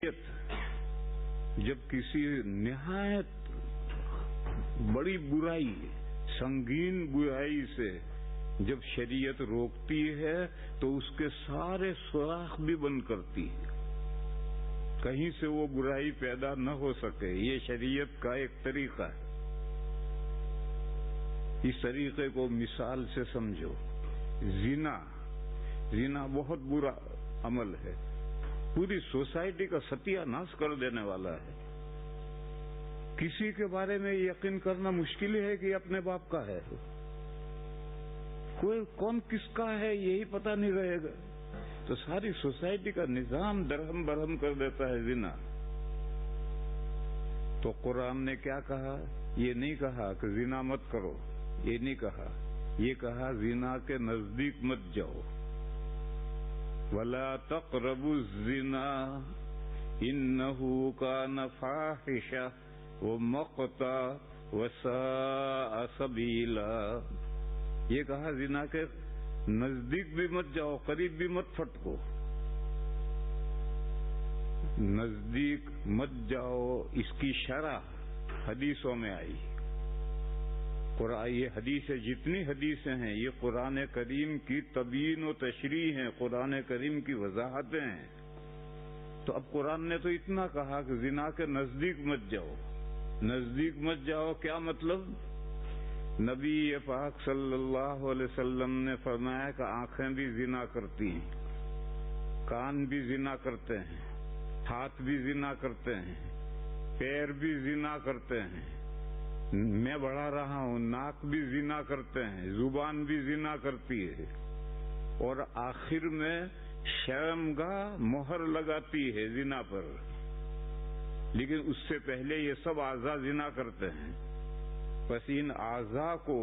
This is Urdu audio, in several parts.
جب کسی نہایت بڑی برائی، سنگین برائی سے جب شریعت روکتی ہے تو اس کے سارے سوراخ بھی بند کرتی ہے، کہیں سے وہ برائی پیدا نہ ہو سکے۔ یہ شریعت کا ایک طریقہ ہے۔ اس طریقے کو مثال سے سمجھو۔ زنا بہت برا عمل ہے، پوری سوسائٹی کا ستیہ ناش کر دینے والا ہے۔ کسی کے بارے میں یقین کرنا مشکل ہے کہ اپنے باپ کا ہے، کوئی کون کس کا ہے یہی پتہ نہیں رہے گا، تو ساری سوسائٹی کا نظام درہم برہم کر دیتا ہے زنا۔ تو قرآن نے کیا کہا؟ یہ نہیں کہا کہ زنا مت کرو، یہ نہیں کہا، یہ کہا زنا کے نزدیک مت جاؤ۔ وَلَا تَقْرَبُوا الزِّنَا إِنَّهُ كَانَ فَاحِشَةً وَمَقْتًا وَسَاءَ سَبِيلًا۔ یہ کہا زنا کے نزدیک بھی مت جاؤ، قریب بھی مت پھٹکو۔ نزدیک مت جاؤ، اس کی شرح حدیثوں میں آئی۔ یہ حدیثیں، جتنی حدیثیں ہیں یہ قرآن کریم کی تبیین و تشریح ہیں، قرآن کریم کی وضاحتیں ہیں۔ تو اب قرآن نے تو اتنا کہا کہ زنا کے نزدیک مت جاؤ۔ نزدیک مت جاؤ کیا مطلب؟ نبی پاک صلی اللہ علیہ وسلم نے فرمایا کہ آنکھیں بھی زنا کرتی ہیں، کان بھی زنا کرتے ہیں، ہاتھ بھی زنا کرتے ہیں، پیر بھی زنا کرتے ہیں، میں بڑھا رہا ہوں، ناک بھی زنا کرتے ہیں، زبان بھی زنا کرتی ہے، اور آخر میں شرمگاہ مہر لگاتی ہے زنا پر، لیکن اس سے پہلے یہ سب اعضاء زنا کرتے ہیں۔ پس ان اعضاء کو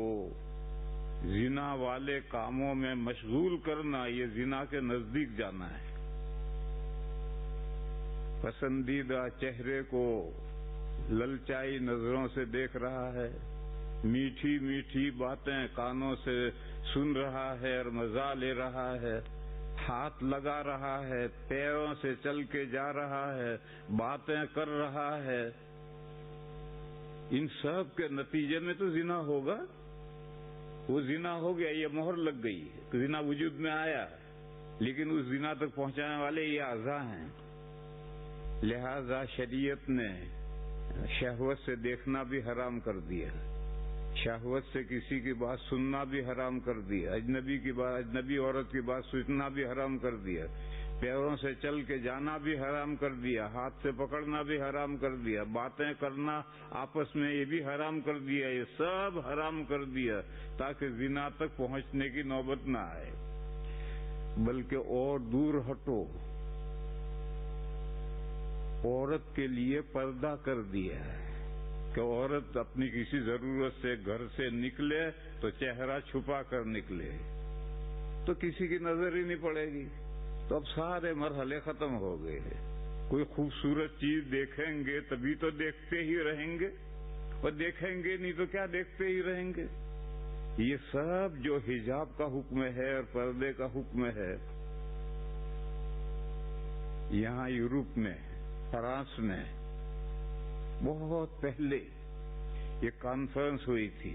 زنا والے کاموں میں مشغول کرنا یہ زنا کے نزدیک جانا ہے۔ پسندیدہ چہرے کو للچائی نظروں سے دیکھ رہا ہے، میٹھی میٹھی باتیں کانوں سے سن رہا ہے اور مزہ لے رہا ہے، ہاتھ لگا رہا ہے، پیروں سے چل کے جا رہا ہے، باتیں کر رہا ہے، ان سب کے نتیجے میں تو زنا ہوگا۔ وہ زنا ہو گیا، یہ مہر لگ گئی، زنا وجود میں آیا، لیکن اس زنا تک پہنچانے والے یہ اعضاء ہیں۔ لہذا شریعت نے شہوت سے دیکھنا بھی حرام کر دیا، شہوت سے کسی کی بات سننا بھی حرام کر دیا، اجنبی عورت کی بات سننا بھی حرام کر دیا، پیروں سے چل کے جانا بھی حرام کر دیا، ہاتھ سے پکڑنا بھی حرام کر دیا، باتیں کرنا آپس میں یہ بھی حرام کر دیا، یہ سب حرام کر دیا تاکہ زنا تک پہنچنے کی نوبت نہ آئے۔ بلکہ اور دور ہٹو، عورت کے لیے پردہ کر دیا ہے کہ عورت اپنی کسی ضرورت سے گھر سے نکلے تو چہرہ چھپا کر نکلے، تو کسی کی نظر ہی نہیں پڑے گی۔ تو اب سارے مرحلے ختم ہو گئے ہیں۔ کوئی خوبصورت چیز دیکھیں گے تبھی تو دیکھتے ہی رہیں گے، اور دیکھیں گے نہیں تو کیا دیکھتے ہی رہیں گے۔ یہ سب جو حجاب کا حکم ہے اور پردے کا حکم ہے، یہاں یورپ میں، فرانس میں بہت پہلے یہ کانفرنس ہوئی تھی،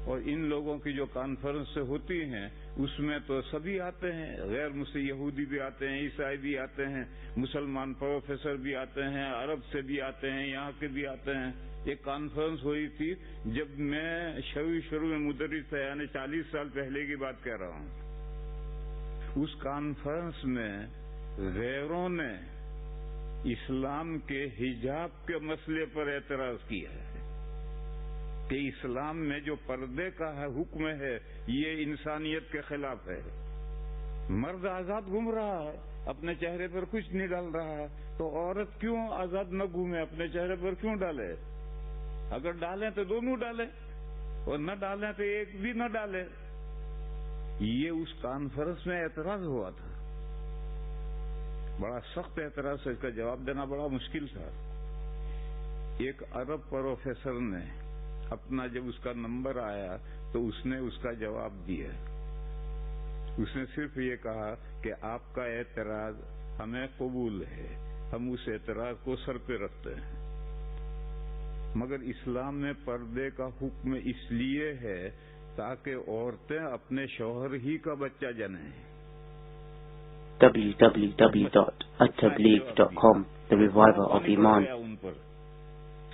اور ان لوگوں کی جو کانفرنس ہوتی ہیں اس میں تو سبھی آتے ہیں، غیر مسلم یہودی بھی آتے ہیں، عیسائی بھی آتے ہیں، مسلمان پروفیسر بھی آتے ہیں، عرب سے بھی آتے ہیں، یہاں کے بھی آتے ہیں۔ ایک کانفرنس ہوئی تھی جب میں شروع میں مدرس تھا، یعنی 40 سال پہلے کی بات کہہ رہا ہوں۔ اس کانفرنس میں غیروں نے اسلام کے حجاب کے مسئلے پر اعتراض کیا ہے کہ اسلام میں جو پردے کا حکم ہے یہ انسانیت کے خلاف ہے۔ مرد آزاد گھوم رہا ہے، اپنے چہرے پر کچھ نہیں ڈال رہا ہے، تو عورت کیوں آزاد نہ گھومے، اپنے چہرے پر کیوں ڈالے؟ اگر ڈالیں تو دونوں ڈالیں، اور نہ ڈالیں تو ایک بھی نہ ڈالے۔ یہ اس کانفرنس میں اعتراض ہوا تھا، بڑا سخت اعتراض ہے، اس کا جواب دینا بڑا مشکل تھا۔ ایک عرب پروفیسر نے اپنا، جب اس کا نمبر آیا تو اس نے اس کا جواب دیا۔ اس نے صرف یہ کہا کہ آپ کا اعتراض ہمیں قبول ہے، ہم اس اعتراض کو سر پہ رکھتے ہیں، مگر اسلام میں پردے کا حکم اس لیے ہے تاکہ عورتیں اپنے شوہر ہی کا بچہ جنیں۔ www.attableek.com The Reviver of Iman۔ ان پر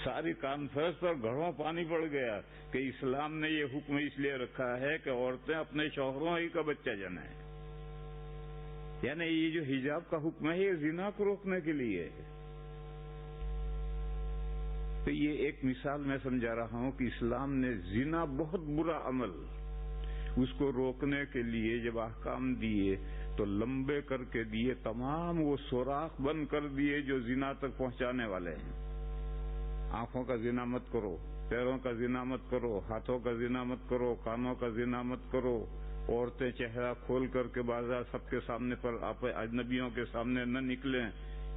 ساری کانفرنس پر گھڑوں پانی پڑ گیا کہ اسلام نے یہ حکم اس لیے رکھا ہے کہ عورتیں اپنے شوہروں ہی کا بچہ جنیں، یعنی یہ جو حجاب کا حکم ہے یہ زنا کو روکنے کے لیے ہے۔ تو یہ ایک مثال میں سمجھا رہا ہوں کہ اسلام نے زنا بہت برا عمل، اس کو روکنے کے لیے جب احکام دیے تو لمبے کر کے دیے، تمام وہ سوراخ بند کر دیے جو زنا تک پہنچانے والے ہیں۔ آنکھوں کا زنا مت کرو، پیروں کا زنا مت کرو، ہاتھوں کا زنا مت کرو، کانوں کا زنا مت کرو، عورتیں چہرہ کھول کر کے بازار سب کے سامنے پر آپ اجنبیوں کے سامنے نہ نکلیں،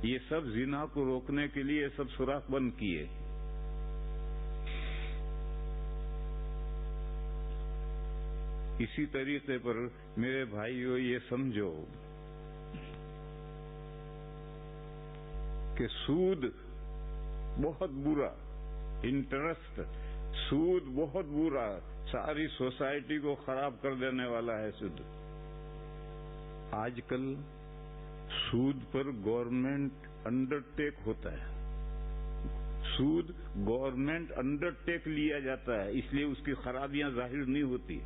یہ سب زنا کو روکنے کے لیے سب سوراخ بند کیے۔ اسی طریقے پر میرے بھائیو یہ سمجھو کہ سود بہت برا، انٹرسٹ، سود بہت برا، ساری سوسائٹی کو خراب کر دینے والا ہے سود۔ آج کل سود پر گورنمنٹ انڈرٹیک ہوتا ہے، سود گورنمنٹ انڈرٹیک لیا جاتا ہے، اس لیے اس کی خرابیاں ظاہر نہیں ہوتی۔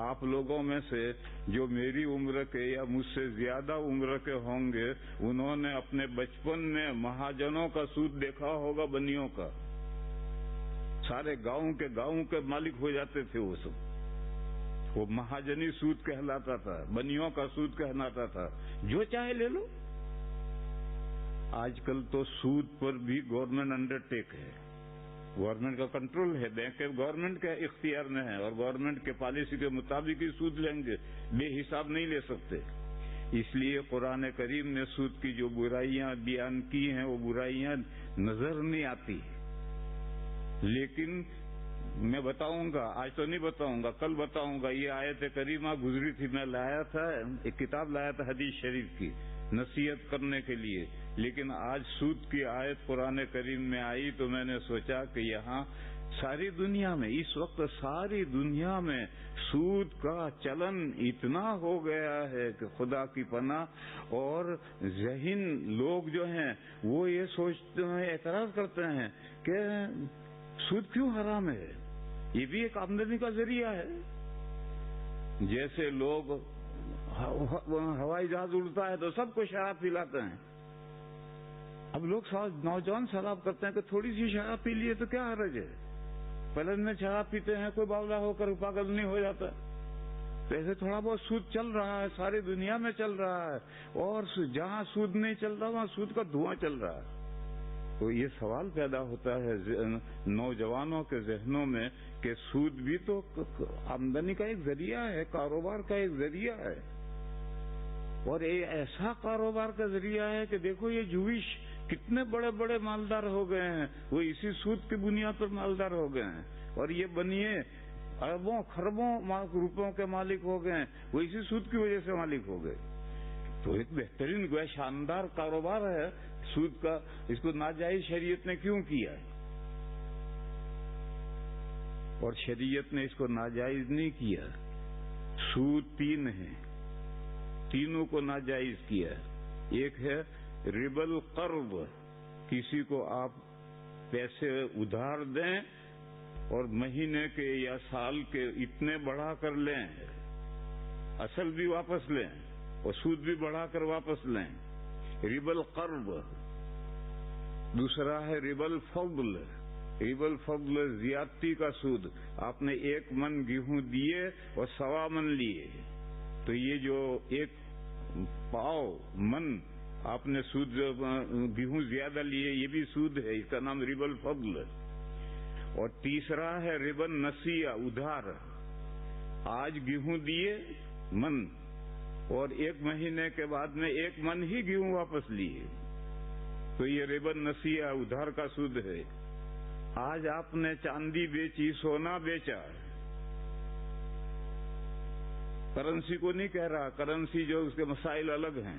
آپ لوگوں میں سے جو میری عمر کے یا مجھ سے زیادہ عمر کے ہوں گے انہوں نے اپنے بچپن میں مہاجنوں کا سود دیکھا ہوگا، بنیوں کا، سارے گاؤں کے مالک ہو جاتے تھے وہ سب، وہ مہاجنی سود کہلاتا تھا، بنیوں کا سود کہلاتا تھا، جو چاہے لے لو۔ آج کل تو سود پر بھی گورنمنٹ انڈرٹیک ہے، گورنمنٹ کا کنٹرول ہے، بینکیں گورنمنٹ کے اختیار میں ہیں اور گورنمنٹ کے پالیسی کے مطابق ہی سود لیں گے، بے حساب نہیں لے سکتے۔ اس لیے قرآن کریم نے سود کی جو برائیاں بیان کی ہیں وہ برائیاں نظر نہیں آتی، لیکن میں بتاؤں گا، آج تو نہیں بتاؤں گا، کل بتاؤں گا۔ یہ آیت کریمہ گزری تھی، میں لایا تھا ایک کتاب لایا تھا حدیث شریف کی نصیحت کرنے کے لیے، لیکن آج سود کی آیت قرآن کریم میں آئی تو میں نے سوچا کہ یہاں ساری دنیا میں اس وقت ساری دنیا میں سود کا چلن اتنا ہو گیا ہے کہ خدا کی پناہ، اور ذہین لوگ جو ہیں وہ یہ سوچتے ہیں، اعتراض کرتے ہیں کہ سود کیوں حرام ہے، یہ بھی ایک آمدنی کا ذریعہ ہے۔ جیسے لوگ ہوائی جہاز اڑتا ہے تو سب کو شراب پلاتے ہیں، اب لوگ نوجوان شراب کرتے ہیں کہ تھوڑی سی شراب پی لیے تو کیا حرج ہے، پہلے میں شراب پیتے ہیں کوئی باولا ہو کر پاگل نہیں ہو جاتا۔ تو ایسے تھوڑا بہت سود چل رہا ہے، ساری دنیا میں چل رہا ہے، اور جہاں سود نہیں چل رہا وہاں سود کا دھواں چل رہا ہے۔ تو یہ سوال پیدا ہوتا ہے نوجوانوں کے ذہنوں میں کہ سود بھی تو آمدنی کا ایک ذریعہ ہے، کاروبار کا ایک ذریعہ ہے، اور یہ ایسا کاروبار کا ذریعہ ہے کہ دیکھو یہ جوئش کتنے بڑے بڑے مالدار ہو گئے ہیں، وہ اسی سود کی بنیاد پر مالدار ہو گئے ہیں، اور یہ بنیے اربوں خربوں روپوں کے مالک ہو گئے ہیں، وہ اسی سود کی وجہ سے مالک ہو گئے۔ تو ایک بہترین گویا شاندار کاروبار ہے سود کا، اس کو ناجائز شریعت نے کیوں کیا ہے؟ اور شریعت نے اس کو ناجائز نہیں کیا، سود تین ہیں، تینوں کو ناجائز کیا۔ ایک ہے ربا القرض، کسی کو آپ پیسے ادھار دیں اور مہینے کے یا سال کے اتنے بڑھا کر لیں، اصل بھی واپس لیں اور سود بھی بڑھا کر واپس لیں، ربا القرض۔ دوسرا ہے ربا الفضل، ربا الفضل زیادتی کا سود، آپ نے 1 من گیہوں دیے اور 1.25 من لیے، تو یہ جو 1 پاؤ من آپ نے سود گیہوں زیادہ لیے یہ بھی سود ہے، اس کا نام ربا الفضل۔ اور تیسرا ہے ربا النسیہ، ادھار، آج گیہوں دیے من اور 1 مہینے کے بعد میں 1 من ہی گیہوں واپس لیے، تو یہ ربا النسیہ ادھار کا سود ہے۔ آج آپ نے چاندی بیچی، سونا بیچا، کرنسی کو نہیں کہہ رہا، کرنسی جو اس کے مسائل الگ ہیں،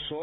100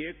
1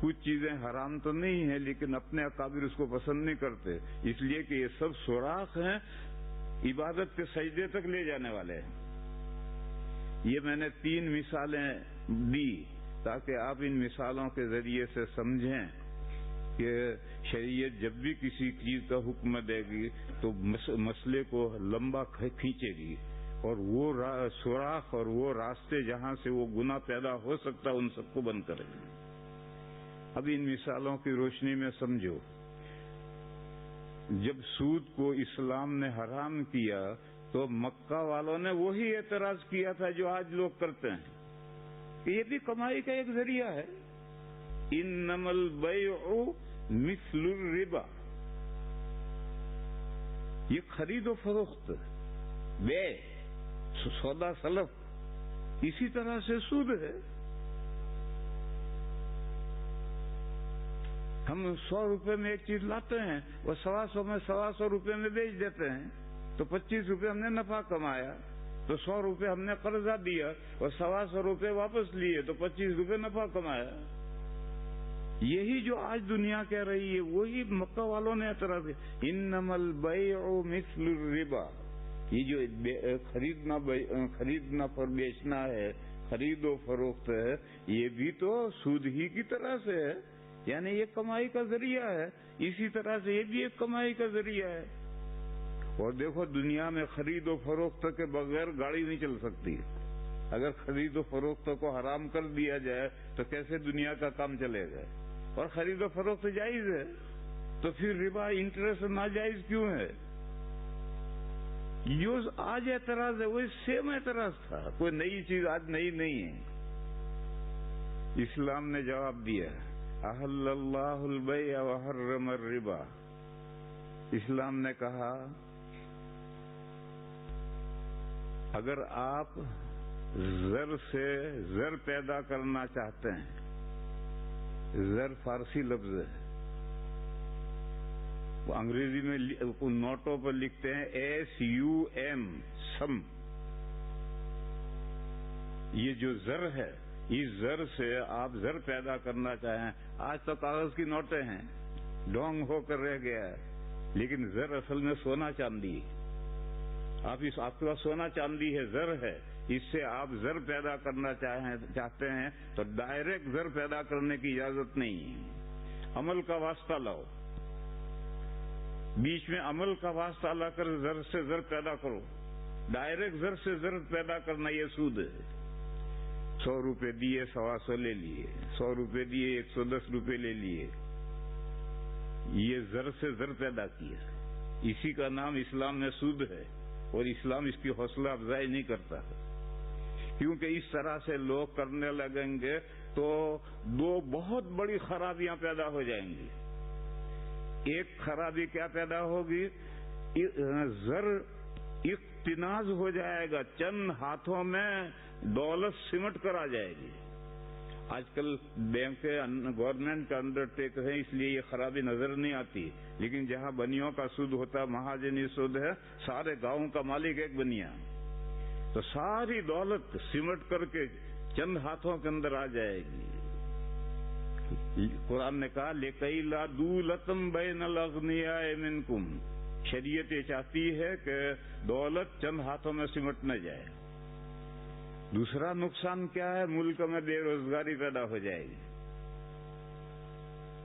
کچھ چیزیں حرام تو نہیں ہیں لیکن اپنے اکابر اس کو پسند نہیں کرتے، اس لیے کہ یہ سب سوراخ ہیں، عبادت کے سجدے تک لے جانے والے ہیں۔ یہ میں نے 3 مثالیں دی تاکہ آپ ان مثالوں کے ذریعے سے سمجھیں کہ شریعت جب بھی کسی چیز کا حکم دے گی تو مسئلے کو لمبا کھینچے گی، اور وہ سوراخ اور وہ راستے جہاں سے وہ گناہ پیدا ہو سکتا ان سب کو بند کرے گی۔ اب ان مثالوں کی روشنی میں سمجھو، جب سود کو اسلام نے حرام کیا تو مکہ والوں نے وہی اعتراض کیا تھا جو آج لوگ کرتے ہیں کہ یہ بھی کمائی کا ایک ذریعہ ہے۔ انما البیع مثل الربا، یہ خرید و فروخت، بے سودا سلف، اسی طرح سے سود ہے۔ ہم 100 روپے میں ایک چیز لاتے ہیں، وہ 125 میں 125 روپے میں بیچ دیتے ہیں، تو 25 روپے ہم نے نفع کمایا، تو 100 روپے ہم نے قرضہ دیا اور 125 روپے واپس لیے تو 25 روپے نفع کمایا۔ یہی جو آج دنیا کہہ رہی ہے وہی مکہ والوں نے اعتراض کیا، انما البیع مثل الربا، یہ جو خریدنا پر بیچنا ہے، خرید و فروخت ہے، یہ بھی تو سود ہی کی طرح سے ہے، یعنی یہ کمائی کا ذریعہ ہے، اسی طرح سے یہ بھی ایک کمائی کا ذریعہ ہے۔ اور دیکھو دنیا میں خرید و فروخت کے بغیر گاڑی نہیں چل سکتی، اگر خرید و فروخت کو حرام کر دیا جائے تو کیسے دنیا کا کام چلے گا؟ اور خرید و فروخت جائز ہے تو پھر ربا انٹرسٹ ناجائز کیوں ہے؟ جو آج اعتراض ہے وہی سیم اعتراض تھا، کوئی نئی چیز آج نئی نہیں ہے۔ اسلام نے جواب دیا، احل اللہ البیع وحرم الربا، اسلام نے کہا اگر آپ زر سے زر پیدا کرنا چاہتے ہیں، زر فارسی لفظ ہے، وہ انگریزی میں نوٹوں پر لکھتے ہیں SUM، سم، یہ جو زر ہے اس زر سے آپ زر پیدا کرنا چاہیں، آج تو کاغذ کی نوٹیں ہیں، ڈھونگ ہو کر رہ گیا ہے، لیکن زر اصل میں سونا چاندی ہے، آپ کے پاس سونا چاندی ہے، زر ہے، اس سے آپ زر پیدا کرنا چاہتے ہیں تو ڈائریکٹ زر پیدا کرنے کی اجازت نہیں ہے، عمل کا واسطہ لاؤ، بیچ میں عمل کا واسطہ لا کر زر سے زر پیدا کرو، ڈائریکٹ زر سے زر پیدا کرنا یہ سود ہے۔ 100 روپے دیے 125 لے لیے، 100 روپے دیے 110 روپے لے لیے، یہ زر سے زر پیدا کیا، اسی کا نام اسلام میں سود ہے، اور اسلام اس کی حوصلہ افزائی نہیں کرتا، کیونکہ اس طرح سے لوگ کرنے لگیں گے تو 2 بہت بڑی خرابیاں پیدا ہو جائیں گی۔ ایک خرابی کیا پیدا ہوگی؟ زر اقتناز ہو جائے گا، چند ہاتھوں میں دولت سمٹ کر آ جائے گی۔ آج کل بینک گورنمنٹ کا انڈر ٹیک ہے، اس لیے یہ خرابی نظر نہیں آتی، لیکن جہاں بنیوں کا سود ہوتا ہے، مہاجنی سود ہے، سارے گاؤں کا مالک ایک بنیا، تو ساری دولت سمٹ کر کے چند ہاتھوں کے اندر آ جائے گی۔ قرآن نے کہا لِكَيْ لَا دُولَةً بَيْنَ الْأَغْنِيَاءِ مِنْكُمْ، شریعت یہ چاہتی ہے کہ دولت چند ہاتھوں میں سمٹ نہ جائے۔ دوسرا نقصان کیا ہے؟ ملک میں بے روزگاری پیدا ہو جائے گی،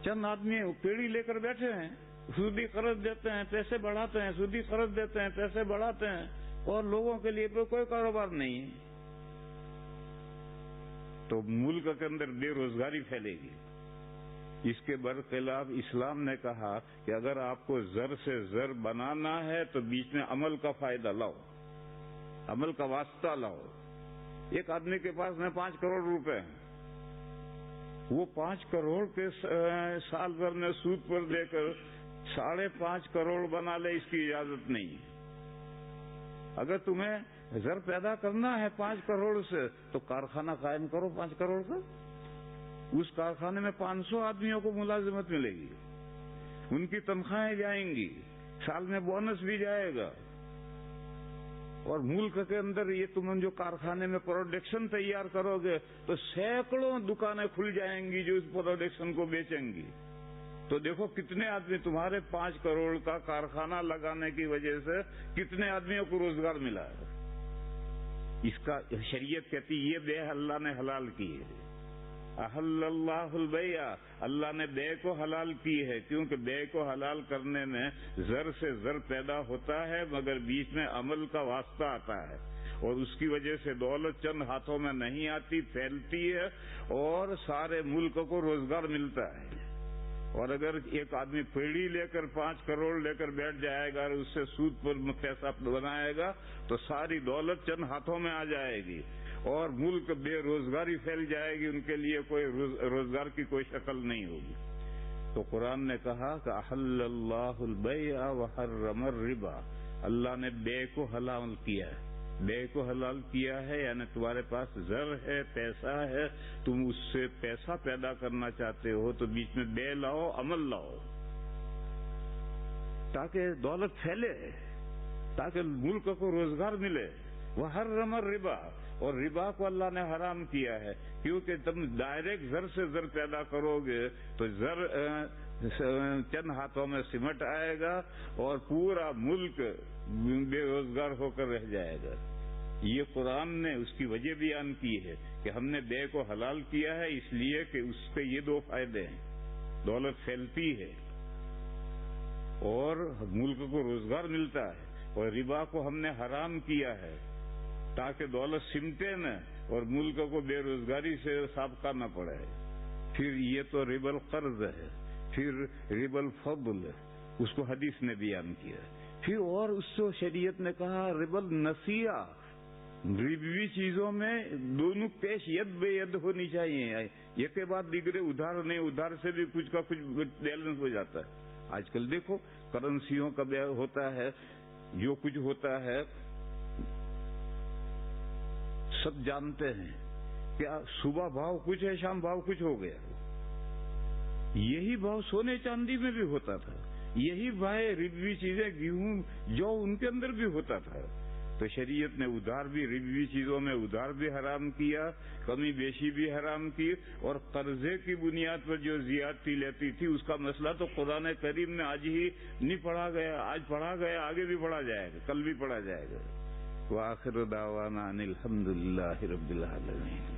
چند آدمی پیڑی لے کر بیٹھے ہیں، سودی قرض دیتے ہیں پیسے بڑھاتے ہیں، سودی قرض دیتے ہیں پیسے بڑھاتے ہیں، اور لوگوں کے لیے کوئی کاروبار نہیں ہے، تو ملک کے اندر بے روزگاری پھیلے گی۔ اس کے برخلاف اسلام نے کہا کہ اگر آپ کو زر سے زر بنانا ہے تو بیچ میں عمل کا فائدہ لاؤ، عمل کا واسطہ لاؤ۔ ایک آدمی کے پاس میں 5 کروڑ روپے ہیں، وہ 5 کروڑ کے سال بھر میں سود پر دے کر 5.5 کروڑ بنا لے، اس کی اجازت نہیں ہے۔ اگر تمہیں زر پیدا کرنا ہے 5 کروڑ سے تو کارخانہ قائم کرو 5 کروڑ کا، اس کارخانے میں 500 آدمیوں کو ملازمت ملے گی، ان کی تنخواہیں جائیں گی، سال میں بونس بھی جائے گا، اور ملک کے اندر یہ تم جو کارخانے میں پروڈکشن تیار کرو گے تو سینکڑوں دکانیں کھل جائیں گی جو اس پروڈکشن کو بیچیں گی. تو دیکھو کتنے آدمی تمہارے 5 کروڑ کا کارخانہ لگانے کی وجہ سے کتنے آدمیوں کو روزگار ملا ہے. اس کا شریعت کہتی یہ بے اللہ نے حلال کی ہے. احل اللہ البیع، اللہ نے بے کو حلال کی ہے، کیونکہ بے کو حلال کرنے میں زر سے زر پیدا ہوتا ہے مگر بیچ میں عمل کا واسطہ آتا ہے، اور اس کی وجہ سے دولت چند ہاتھوں میں نہیں آتی، پھیلتی ہے اور سارے ملک کو روزگار ملتا ہے. اور اگر ایک آدمی پیڑھی لے کر 5 کروڑ لے کر بیٹھ جائے گا اور اس سے سود پر پیسہ بنائے گا تو ساری دولت چند ہاتھوں میں آ جائے گی اور ملک بے روزگاری پھیل جائے گی، ان کے لیے کوئی روزگار کی کوئی شکل نہیں ہوگی. تو قرآن نے کہا کہ احل اللہ البیع وحرم الربا، اللہ نے بے کو حلال کیا ہے. بے کو حلال کیا ہے یعنی تمہارے پاس زر ہے، پیسہ ہے، تم اس سے پیسہ پیدا کرنا چاہتے ہو تو بیچ میں بے لاؤ، عمل لاؤ تاکہ دولت پھیلے، تاکہ ملک کو روزگار ملے. وحرم الربا، اور ربا کو اللہ نے حرام کیا ہے کیونکہ تم ڈائریکٹ زر سے زر پیدا کرو گے تو زر چند ہاتھوں میں سمٹ آئے گا اور پورا ملک بے روزگار ہو کر رہ جائے گا. یہ قرآن نے اس کی وجہ بیان کی ہے کہ ہم نے بے کو حلال کیا ہے اس لیے کہ اس کے یہ 2 فائدے ہیں، دولت پھیلتی ہے اور ملک کو روزگار ملتا ہے، اور ربا کو ہم نے حرام کیا ہے تاکہ دولت سمٹے نہ اور ملک کو بے روزگاری سے سابقہ نہ پڑے. پھر یہ تو ربا القرض ہے، پھر ربا الفضل اس کو حدیث نے بیان کیا. پھر اور اس کو شریعت نے کہا ربا النسیہ، ربوی چیزوں میں دونوں پیش ید بے ید ہونی چاہیے، ایک کے بعد دیگرے، ادھار نہیں، ادھار سے بھی کچھ کا کچھ بیلنس ہو جاتا ہے. آج کل دیکھو کرنسیوں کا ہوتا ہے، جو کچھ ہوتا ہے سب جانتے ہیں کیا صبح بھاؤ کچھ ہے، شام بھاؤ کچھ ہو گیا. یہی بھاؤ سونے چاندی میں بھی ہوتا تھا، یہی بھائی ربوی چیزیں گیہوں جو ان کے اندر بھی ہوتا تھا. تو شریعت نے ادھار بھی، ربوی چیزوں میں ادھار بھی حرام کیا، کمی بیشی بھی حرام کی، اور قرضے کی بنیاد پر جو زیادتی لیتی تھی اس کا مسئلہ تو قرآن کریم میں آج ہی نہیں پڑھا گیا، آج پڑھا گیا، آگے بھی پڑھا جائے گا، کل بھی پڑھا جائے گا. وآخر دعوانا ان الحمد للہ رب العالمین.